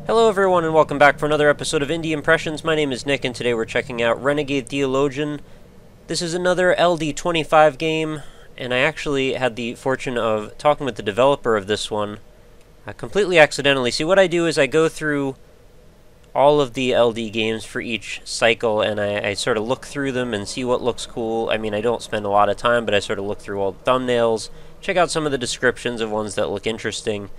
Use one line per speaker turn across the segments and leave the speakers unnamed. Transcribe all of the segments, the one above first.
Hello everyone and welcome back for another episode of Indie Impressions. My name is Nick and today we're checking out Renegade Theologian. This is another LD25 game, and I actually had the fortune of talking with the developer of this one completely accidentally. See, what I do is I go through all of the LD games for each cycle and I sort of look through them and see what looks cool. I mean, I don't spend a lot of time, but I sort of look through all the thumbnails, check out some of the descriptions of ones that look interesting,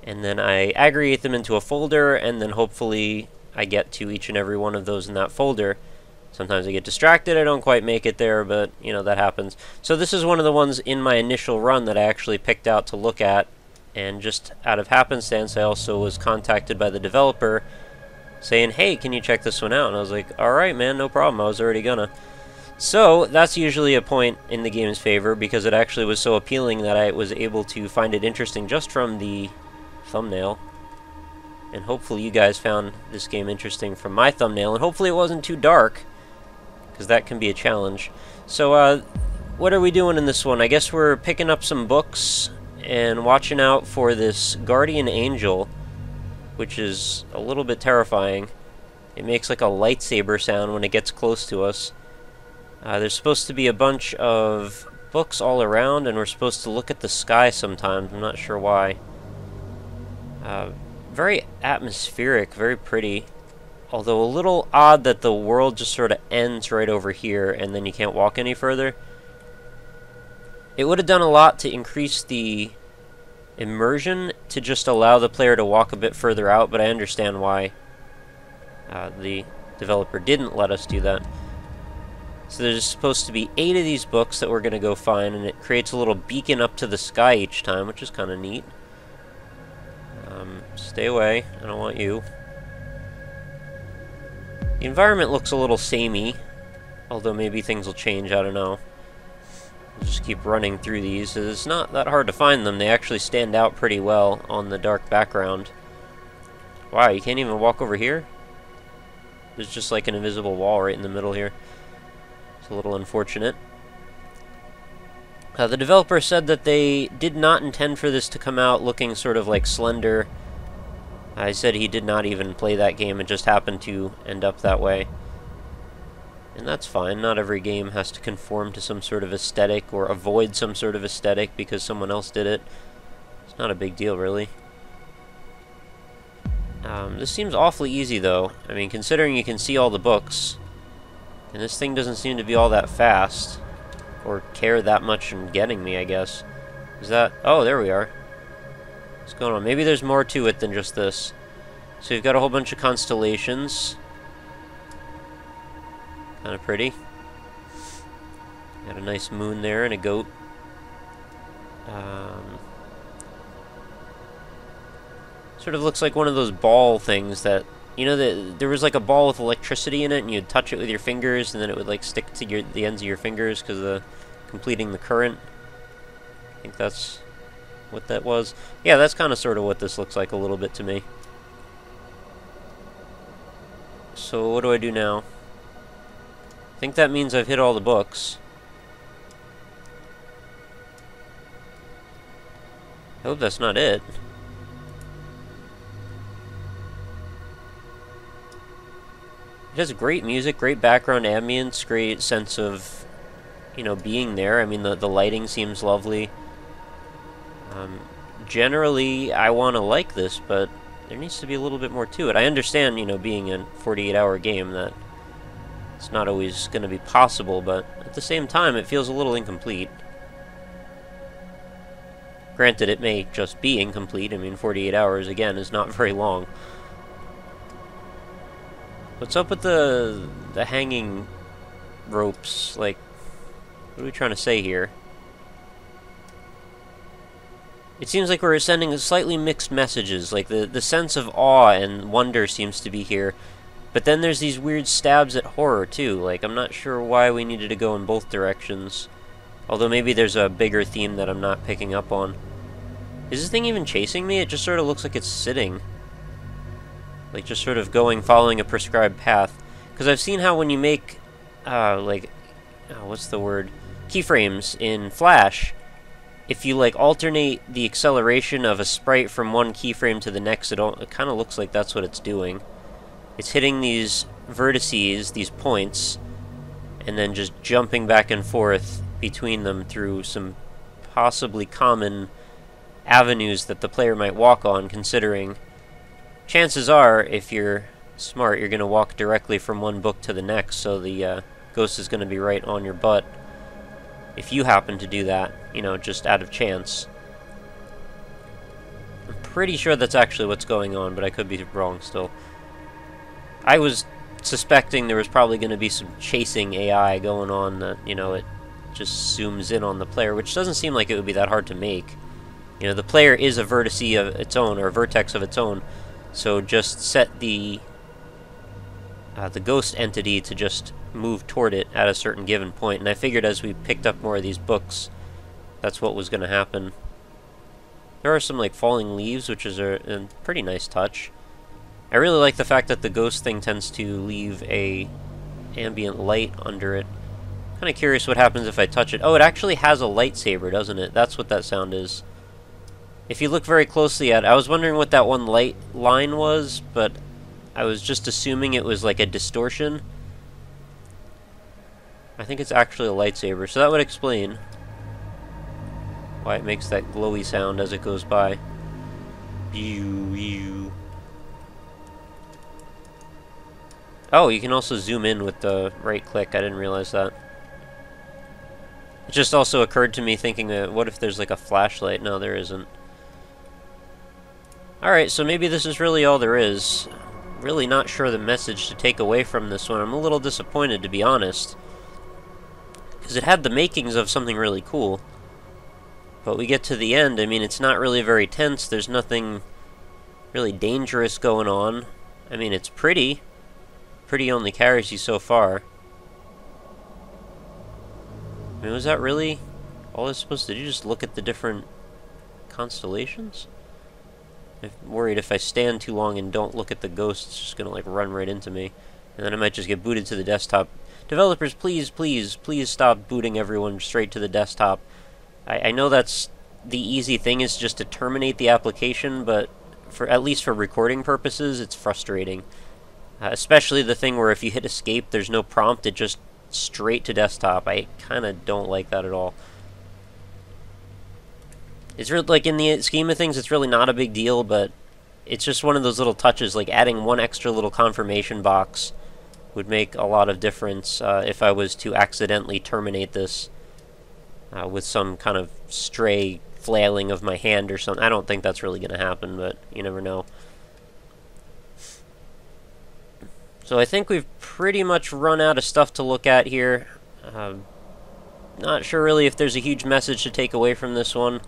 and then I aggregate them into a folder, and then hopefully I get to each and every one of those in that folder. Sometimes I get distracted, I don't quite make it there, but, you know, that happens. So this is one of the ones in my initial run that I actually picked out to look at, and just out of happenstance, I also was contacted by the developer saying, hey, can you check this one out? And I was like, alright man, no problem, I was already gonna. So, that's usually a point in the game's favor, because it actually was so appealing that I was able to find it interesting just from the thumbnail, and hopefully you guys found this game interesting from my thumbnail, and hopefully it wasn't too dark, because that can be a challenge. So what are we doing in this one? I guess we're picking up some books and watching out for this guardian angel, which is a little bit terrifying. It makes like a lightsaber sound when it gets close to us. There's supposed to be a bunch of books all around, and we're supposed to look at the sky sometimes. I'm not sure why. Very atmospheric, very pretty, although a little odd that the world just sort of ends right over here and then you can't walk any further. It would have done a lot to increase the immersion to just allow the player to walk a bit further out, but I understand why the developer didn't let us do that. So there's supposed to be 8 of these books that we're going to go find, and it creates a little beacon up to the sky each time, which is kind of neat. Stay away, I don't want you. The environment looks a little samey, although maybe things will change, I don't know. We'll just keep running through these. It's not that hard to find them, they actually stand out pretty well on the dark background. Wow, you can't even walk over here? There's just like an invisible wall right in the middle here. It's a little unfortunate. The developer said that they did not intend for this to come out looking sort of like Slender. I said he did not even play that game, it just happened to end up that way. And that's fine, not every game has to conform to some sort of aesthetic or avoid some sort of aesthetic because someone else did it. It's not a big deal, really. This seems awfully easy, though. I mean, considering you can see all the books, and this thing doesn't seem to be all that fast, or care that much in getting me, I guess. Is that... oh, there we are. What's going on? Maybe there's more to it than just this. So you've got a whole bunch of constellations. Kind of pretty. Got a nice moon there and a goat. Sort of looks like one of those ball things that... you know, there was like a ball with electricity in it, and you'd touch it with your fingers, and then it would like stick to the ends of your fingers because of completing the current. I think that's what that was. Yeah, that's kind of sort of what this looks like a little bit to me. So what do I do now? I think that means I've hit all the books. I hope that's not it. It has great music, great background ambience, great sense of, you know, being there. I mean, the lighting seems lovely. Generally, I want to like this, but there needs to be a little bit more to it. I understand, you know, being a 48-hour game, that it's not always going to be possible, but at the same time, it feels a little incomplete. Granted, it may just be incomplete. I mean, 48 hours, again, is not very long. What's up with the hanging ropes? Like, what are we trying to say here? It seems like we're sending slightly mixed messages. Like, the sense of awe and wonder seems to be here. But then there's these weird stabs at horror, too. Like, I'm not sure why we needed to go in both directions. Although maybe there's a bigger theme that I'm not picking up on. Is this thing even chasing me? It just sort of looks like it's sitting. Like, just sort of following a prescribed path. Because I've seen how when you make, what's the word? Keyframes in Flash, if you like alternate the acceleration of a sprite from one keyframe to the next, it kind of looks like that's what it's doing. It's hitting these vertices, these points, and then just jumping back and forth between them through some possibly common avenues that the player might walk on, considering chances are, if you're smart, you're going to walk directly from one book to the next, so the ghost is going to be right on your butt if you happen to do that, you know, just out of chance. I'm pretty sure that's actually what's going on, but I could be wrong still. I was suspecting there was probably going to be some chasing AI going on that, you know, it just zooms in on the player, which doesn't seem like it would be that hard to make. You know, the player is a vertice of its own, or a vertex of its own, so just set the ghost entity to just move toward it at a certain given point. And I figured as we picked up more of these books, that's what was going to happen. There are some like falling leaves, which is a pretty nice touch. I really like the fact that the ghost thing tends to leave a ambient light under it. Kind of curious what happens if I touch it. Oh, it actually has a lightsaber, doesn't it? That's what that sound is. If you look very closely at it, I was wondering what that one light line was, but I was just assuming it was like a distortion. I think it's actually a lightsaber, so that would explain why it makes that glowy sound as it goes by. Oh, you can also zoom in with the right click. I didn't realize that. It just also occurred to me thinking that what if there's like a flashlight? No, there isn't. Alright, so maybe this is really all there is. Really not sure the message to take away from this one. I'm a little disappointed, to be honest, because it had the makings of something really cool. But we get to the end, I mean, it's not really very tense. There's nothing really dangerous going on. I mean, it's pretty. Pretty only carries you so far. I mean, was that really all I was supposed to do? Just look at the different constellations? I'm worried if I stand too long and don't look at the ghost, it's just gonna like run right into me. And then I might just get booted to the desktop. Developers, please, please, please stop booting everyone straight to the desktop. I know that's the easy thing, is just to terminate the application, but for at least for recording purposes, it's frustrating. Especially the thing where if you hit escape, there's no prompt, it just straight to desktop. I kind of don't like that at all. It's really, like, in the scheme of things, it's really not a big deal, but it's just one of those little touches, like adding one extra little confirmation box would make a lot of difference if I was to accidentally terminate this with some kind of stray flailing of my hand or something. I don't think that's really going to happen, but you never know. So I think we've pretty much run out of stuff to look at here. Not sure really if there's a huge message to take away from this one.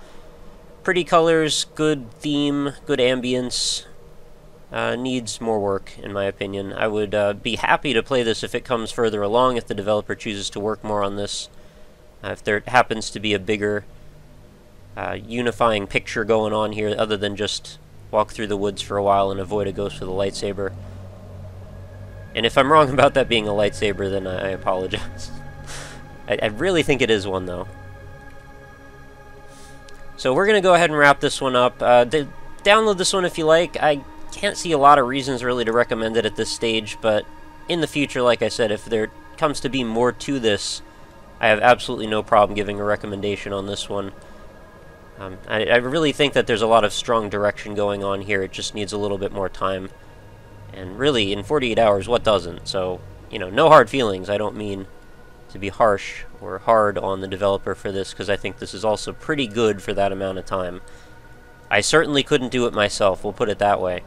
Pretty colors, good theme, good ambience. Needs more work, in my opinion. I would be happy to play this if it comes further along, if the developer chooses to work more on this. If there happens to be a bigger unifying picture going on here, other than just walk through the woods for a while and avoid a ghost with a lightsaber. And if I'm wrong about that being a lightsaber, then I apologize. I really think it is one, though. So we're going to go ahead and wrap this one up. Download this one if you like. I can't see a lot of reasons really to recommend it at this stage, but in the future, like I said, if there comes to be more to this, I have absolutely no problem giving a recommendation on this one. I really think that there's a lot of strong direction going on here. It just needs a little bit more time. And really, in 48 hours, what doesn't? So, you know, no hard feelings. I don't mean to be harsh or hard on the developer for this, because I think this is also pretty good for that amount of time. I certainly couldn't do it myself, we'll put it that way.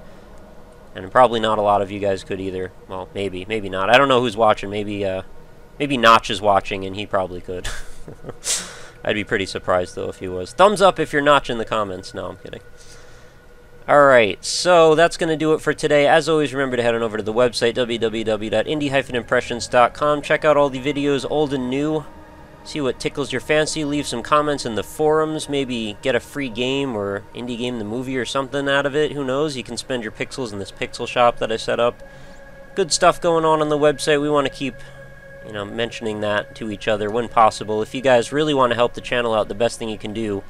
And probably not a lot of you guys could either. Well, maybe, maybe not. I don't know who's watching. Maybe Notch is watching, and he probably could. I'd be pretty surprised, though, if he was. Thumbs up if you're Notch in the comments. No, I'm kidding. Alright, so that's going to do it for today. As always, remember to head on over to the website, www.indie-impressions.com. Check out all the videos, old and new. See what tickles your fancy. Leave some comments in the forums. Maybe get a free game or indie game the movie or something out of it. Who knows? You can spend your pixels in this pixel shop that I set up. Good stuff going on the website. We want to keep you know, mentioning that to each other when possible. If you guys really want to help the channel out, the best thing you can do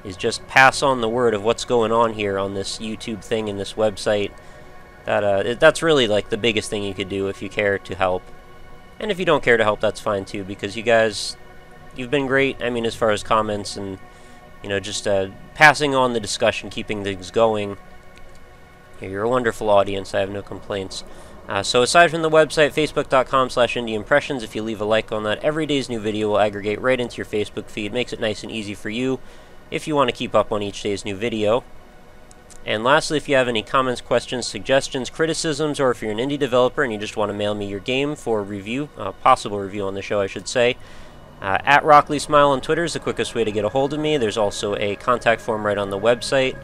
is just pass on the word of what's going on here on this YouTube thing and this website. That's really like the biggest thing you could do if you care to help. And if you don't care to help, that's fine too, because you guys, you've been great. I mean, as far as comments and, you know, just passing on the discussion, keeping things going. You're a wonderful audience. I have no complaints. So aside from the website, facebook.com/indieimpressions, if you leave a like on that, every day's new video will aggregate right into your Facebook feed. Makes it nice and easy for you if you want to keep up on each day's new video. And lastly, if you have any comments, questions, suggestions, criticisms, or if you're an indie developer and you just want to mail me your game for review, possible review on the show, I should say, at RockLeeSmile on Twitter is the quickest way to get a hold of me. There's also a contact form right on the website.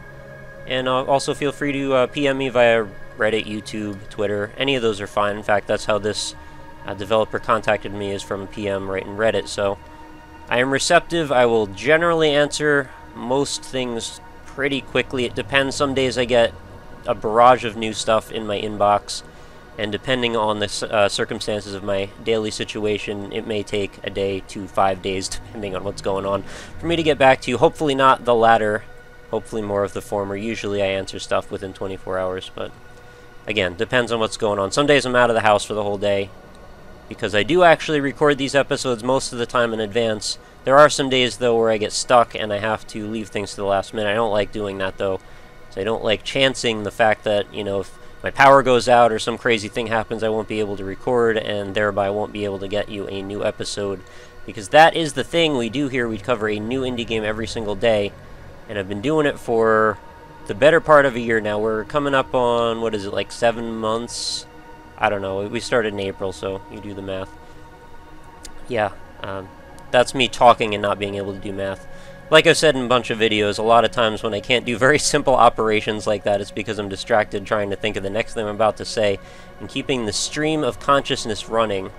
And also feel free to PM me via Reddit, YouTube, Twitter. Any of those are fine. In fact, that's how this developer contacted me, is from a PM right in Reddit. So I am receptive. I will generally answer most things pretty quickly. It depends. Some days I get a barrage of new stuff in my inbox, and depending on the circumstances of my daily situation, it may take a day to 5 days, depending on what's going on, for me to get back to you. Hopefully not the latter. Hopefully more of the former. Usually I answer stuff within 24 hours, but again, depends on what's going on. Some days I'm out of the house for the whole day, because I do actually record these episodes most of the time in advance. There are some days, though, where I get stuck and I have to leave things to the last minute. I don't like doing that, though. So I don't like chancing the fact that, you know, if my power goes out or some crazy thing happens, I won't be able to record, and thereby won't be able to get you a new episode. Because that is the thing we do here. We cover a new indie game every single day. And I've been doing it for the better part of a year now. We're coming up on, what is it, like 7 months? I don't know. We started in April, so you do the math. Yeah, that's me talking and not being able to do math. Like I've said in a bunch of videos, a lot of times when I can't do very simple operations like that, it's because I'm distracted trying to think of the next thing I'm about to say and keeping the stream of consciousness running.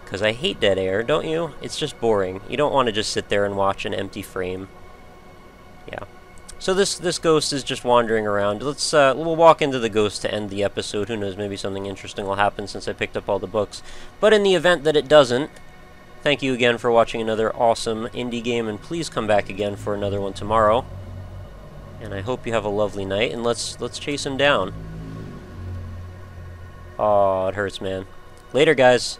Because I hate dead air, don't you? It's just boring. You don't want to just sit there and watch an empty frame. Yeah. So this ghost is just wandering around. We'll walk into the ghost to end the episode. Who knows, maybe something interesting will happen since I picked up all the books. But in the event that it doesn't, thank you again for watching another awesome indie game, and please come back again for another one tomorrow. And I hope you have a lovely night, and let's chase him down. Aw, it hurts, man. Later, guys.